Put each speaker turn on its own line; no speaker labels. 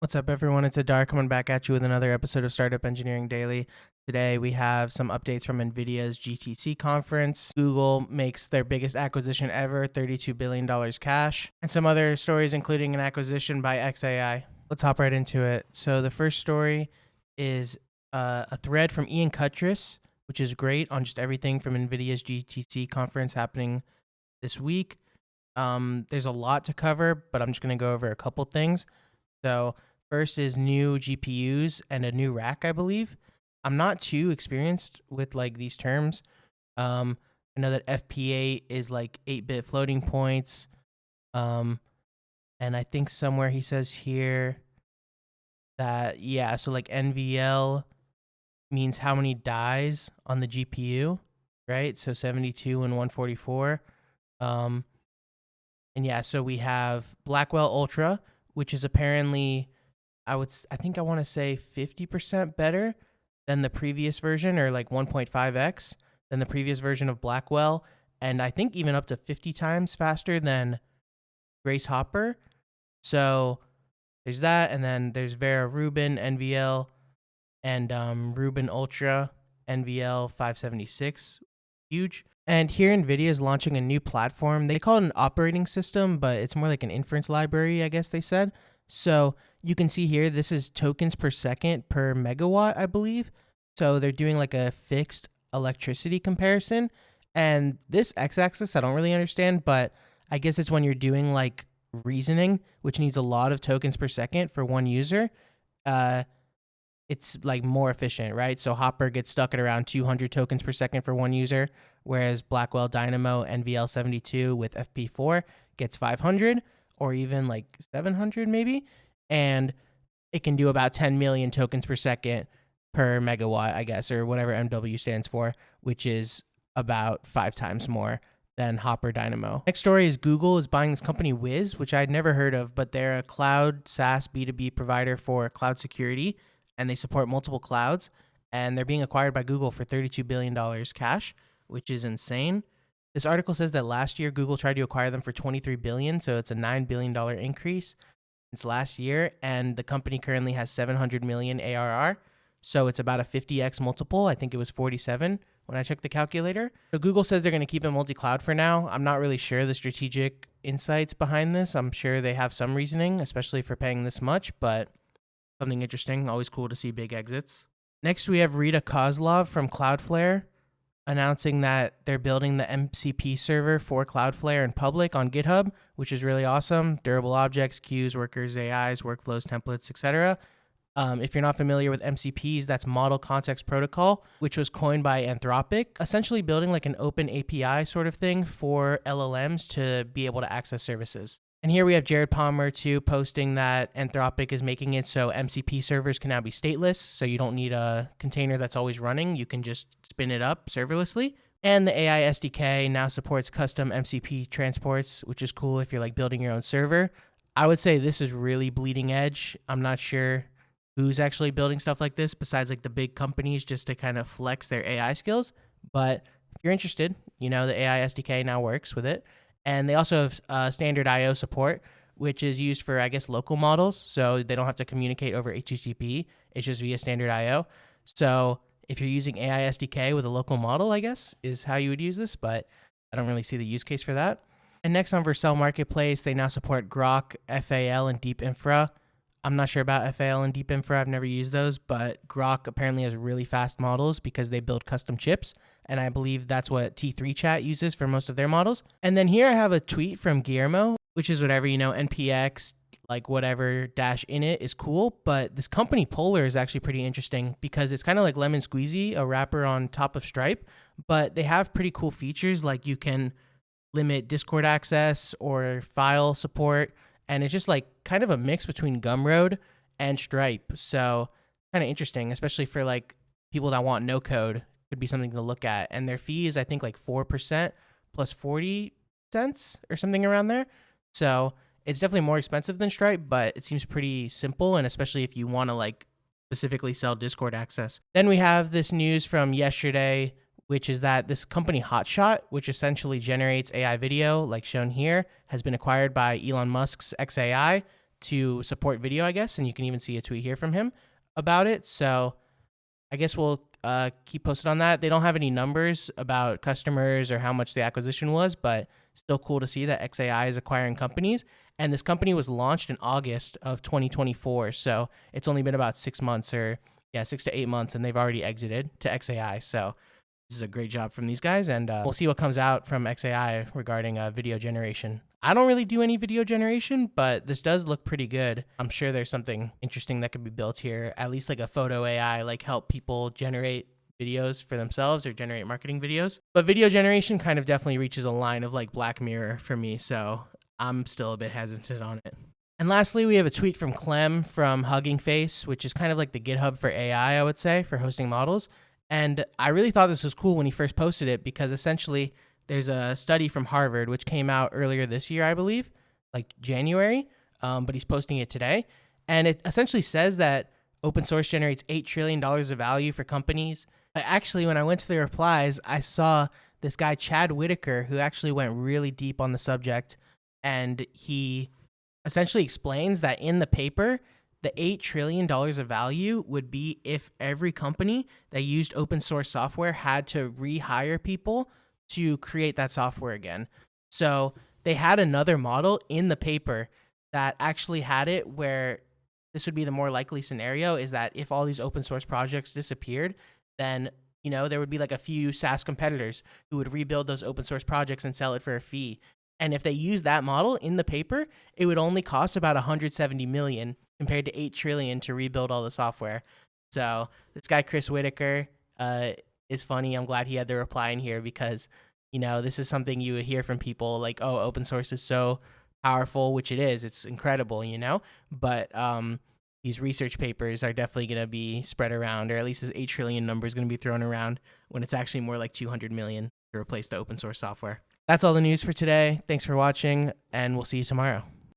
What's up, everyone? It's Adar coming back at you with another episode of Startup Engineering Daily. Today, we have some updates from NVIDIA's GTC conference. Google makes their biggest acquisition ever, $32 billion cash, and some other stories, including an acquisition by xAI. Let's hop right into it. So the first story is a thread from Ian Cutress, which is great on just everything from NVIDIA's GTC conference happening this week. There's a lot to cover, but I'm just going to go over a couple things. So first is new GPUs and a new rack, I believe. I'm not too experienced with like these terms. I know that FP8 is like 8-bit floating points. And I think somewhere he says here that, so like NVL means how many dies on the GPU, right? So 72 and 144. And so we have Blackwell Ultra, which is apparently, I want to say 50% better than the previous version, or like 1.5x than the previous version of Blackwell, and I think even up to 50 times faster than Grace Hopper. So there's that, and then there's Vera Rubin NVL and Rubin Ultra NVL 576, huge. And here NVIDIA is launching a new platform. They call it an operating system, but it's more like an inference library, I guess they said. So you can see here, this is tokens per second per megawatt, I believe. So they're doing like a fixed electricity comparison. And this x-axis, I don't really understand, but I guess it's when you're doing like reasoning, which needs a lot of tokens per second for one user. It's like more efficient, right? So Hopper gets stuck at around 200 tokens per second for one user, whereas Blackwell Dynamo NVL72 with FP4 gets 500 or even like 700 maybe. And it can do about 10 million tokens per second per megawatt, I guess, or whatever MW stands for, which is about 5 times more than Hopper Dynamo. Next story is Google is buying this company Wiz, which I'd never heard of, but they're a cloud SaaS B2B provider for cloud security, and they support multiple clouds, and they're being acquired by Google for $32 billion cash, which is insane. This article says that last year Google tried to acquire them for $23 billion, so it's a $9 billion increase since last year, and the company currently has $700 million ARR, so it's about a 50x multiple. I think it was 47 when I checked the calculator. So Google says they're going to keep it multi-cloud for now. I'm not really sure the strategic insights behind this. I'm sure they have some reasoning, especially for paying this much, but something interesting. Always cool to see big exits. Next, we have Rita Kozlov from Cloudflare announcing that they're building the MCP server for Cloudflare in public on GitHub, which is really awesome. Durable objects, queues, workers, AIs, workflows, templates, etc. If you're not familiar with MCPs, that's Model Context Protocol, which was coined by Anthropic, essentially building like an open API sort of thing for LLMs to be able to access services. And here we have Jared Palmer too posting that Anthropic is making it so MCP servers can now be stateless. So you don't need a container that's always running. You can just spin it up serverlessly. And the AI SDK now supports custom MCP transports, which is cool if you're like building your own server. I would say this is really bleeding edge. I'm not sure who's actually building stuff like this besides like the big companies just to kind of flex their AI skills. But if you're interested, the AI SDK now works with it. And they also have standard I/O support, which is used for, I guess, local models. So they don't have to communicate over HTTP. It's just via standard I/O. So if you're using AI SDK with a local model, I guess, is how you would use this. But I don't really see the use case for that. And next on Vercel Marketplace, they now support Grok, FAL, and DeepInfra. I'm not sure about FAL and DeepInfra. I've never used those, but Grok apparently has really fast models because they build custom chips, and I believe that's what T3 Chat uses for most of their models. And then here I have a tweet from Guillermo, which is whatever, NPX, like whatever dash in it is cool, but this company Polar is actually pretty interesting because it's kind of like Lemon Squeezy, a wrapper on top of Stripe, but they have pretty cool features like you can limit Discord access or file support. And it's just like kind of a mix between Gumroad and Stripe. So kind of interesting, especially for like people that want no code, could be something to look at. And their fee is, I think, like 4% plus 40 cents or something around there. So it's definitely more expensive than Stripe, but it seems pretty simple. And especially if you want to like specifically sell Discord access. Then we have this news from yesterday, which is that this company Hotshot, which essentially generates AI video, like shown here, has been acquired by Elon Musk's xAI. to support video, I guess. And you can even see a tweet here from him about it. So I guess we'll keep posted on that. They don't have any numbers about customers or how much the acquisition was, but still cool to see that xAI is acquiring companies. And this company was launched in August of 2024. So it's only been about 6 months 6 to 8 months, and they've already exited to xAI. So this is a great job from these guys, and we'll see what comes out from xAI regarding video generation. I don't really do any video generation, but this does look pretty good. I'm sure there's something interesting that could be built here, at least like a photo AI, like help people generate videos for themselves or generate marketing videos. But video generation kind of definitely reaches a line of like Black Mirror for me, so I'm still a bit hesitant on it. And lastly, we have a tweet from Clem from Hugging Face, which is kind of like the GitHub for AI, I would say, for hosting models. And I really thought this was cool when he first posted it, because essentially there's a study from Harvard, which came out earlier this year, I believe, like January, but he's posting it today. And it essentially says that open source generates $8 trillion of value for companies. Actually, when I went to the replies, I saw this guy, Chad Whitaker, who actually went really deep on the subject. And he essentially explains that in the paper, the $8 trillion of value would be if every company that used open source software had to rehire people to create that software again. So they had another model in the paper that actually had it where this would be the more likely scenario, is that if all these open source projects disappeared, then there would be like a few SaaS competitors who would rebuild those open source projects and sell it for a fee. And if they use that model in the paper, it would only cost about $170 million compared to $8 trillion to rebuild all the software. So this guy, Chris Whitaker, is funny. I'm glad he had the reply in here, because, this is something you would hear from people like, oh, open source is so powerful, which it is. It's incredible, but these research papers are definitely going to be spread around, or at least this 8 trillion number is going to be thrown around, when it's actually more like 200 million to replace the open source software. That's all the news for today. Thanks for watching, and we'll see you tomorrow.